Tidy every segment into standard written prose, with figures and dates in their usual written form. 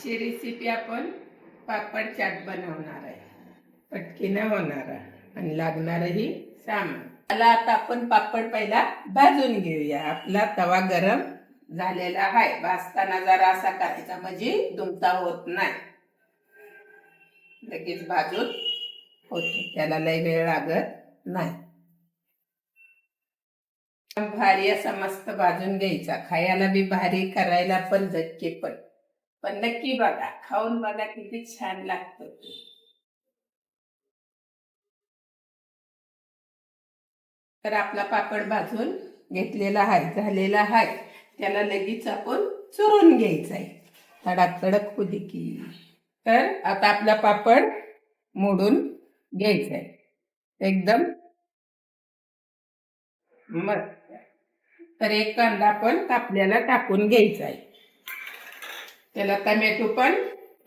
आजची रेसिपी आपण पापड चाट बनवणार आहे. पटकीनं होणार आणि लागणारही सामान. त्याला आता आपण पापड पहिला भाजून घेऊया. आपला तवा गरम झालेला आहे. भाजताना जरा असा करायचा म्हणजे दुमता होत नाही, लगेच भाजून होतो, त्याला लय वेळ लागत नाही. भारी असा मस्त भाजून घ्यायचा, खायला बी भारी, करायला पण झटके पण नक्की बघा, खाऊन बघा किती छान लागतं. तर आपला पापड भाजून घेतलेला आहे, झालेला आहे. त्याला लगेच आपण चुरून घ्यायचा आहे, कडक कडक होती की. तर आता आपला पापड मोडून घ्यायचा आहे एकदम मस्त. तर एक कांदा पण कापल्याला टाकून घ्यायचा आहे. त्याला टमॅटो पण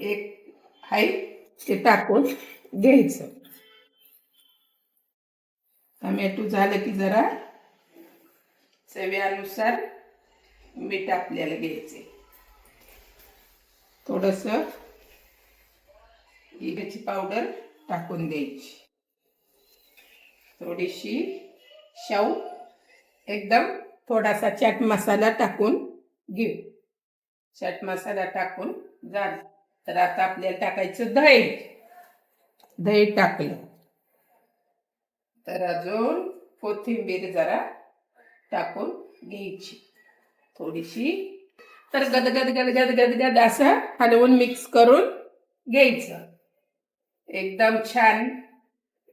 एक आहे ते टाकून घ्यायचं. टमॅटो झालं की जरा चवीनुसार मीठ आपल्याला घ्यायचे, थोडस जिऱ्याची पावडर टाकून द्यायची, थोडीशी शेव, एकदम थोडासा चाट मसाला टाकून घेऊ. चाट मसाला टाकून झालं. तर आता आपल्याला टाकायचं दही. दही टाकलं तर अजून कोथिंबीर जरा टाकून घ्यायची थोडीशी. तर गदगद गदगद गदगद असं हलवून मिक्स करून घ्यायचं. एकदम छान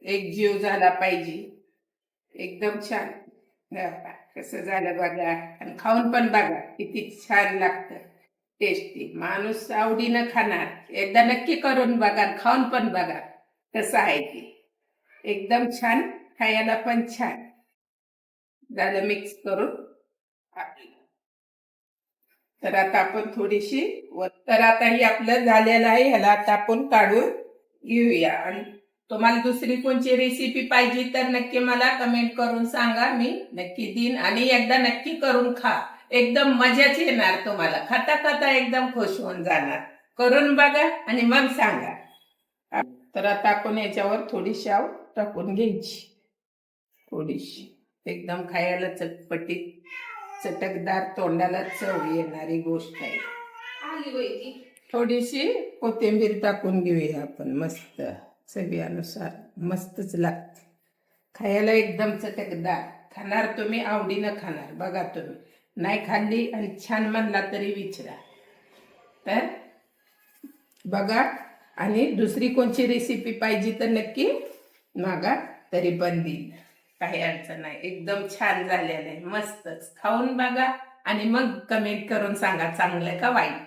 एक जीव झाला पाहिजे, एकदम छान. कसं झालं बघा, आणि खाऊन पण बघा किती छान लागतं, टेस्टी. माणूस आवडीनं खाणार. एकदा नक्की करून बघा, खाऊन पण बघा कसं आहे ते. एकदम छान, खायला पण छान झालं मिक्स करून आपलं. तर आता आपण थोडीशी, तर आता ही आपलं झालेलं आहे, ह्याला आता आपण काढून घेऊया. आणि तुम्हाला दुसरी कोणची रेसिपी पाहिजे तर नक्की मला कमेंट करून सांगा, मी नक्की देईन. आणि एकदा नक्की करून खा, एकदम मजाच येणार तुम्हाला. खाता खाता एकदम खुश होऊन जाणार. करून बघा आणि मग सांगा. तर आता आपण याच्यावर थोडी शेव टाकून घ्यायची, थोडीशी, एकदम खायला चटपटीत चटकदार, तोंडाला चव येणारी गोष्ट आहे. थोडीशी कोथिंबीर टाकून घेऊया आपण, मस्त चवीनुसार. मस्तच लागते खायला, एकदम चटकदार. खाणार तुम्ही, आवडीनं खाणार बघा. तुम्ही नाही खाल्ली आणि छान म्हणला तरी विचारा. तर बघा, आणि दुसरी कोणची रेसिपी पाहिजे तर नक्की मागा, तरी पण देईल, काही अडचण नाही. एकदम छान झालेलं आहे, मस्तच. खाऊन बघा आणि मग कमेंट करून सांगा चांगलं का वाईट.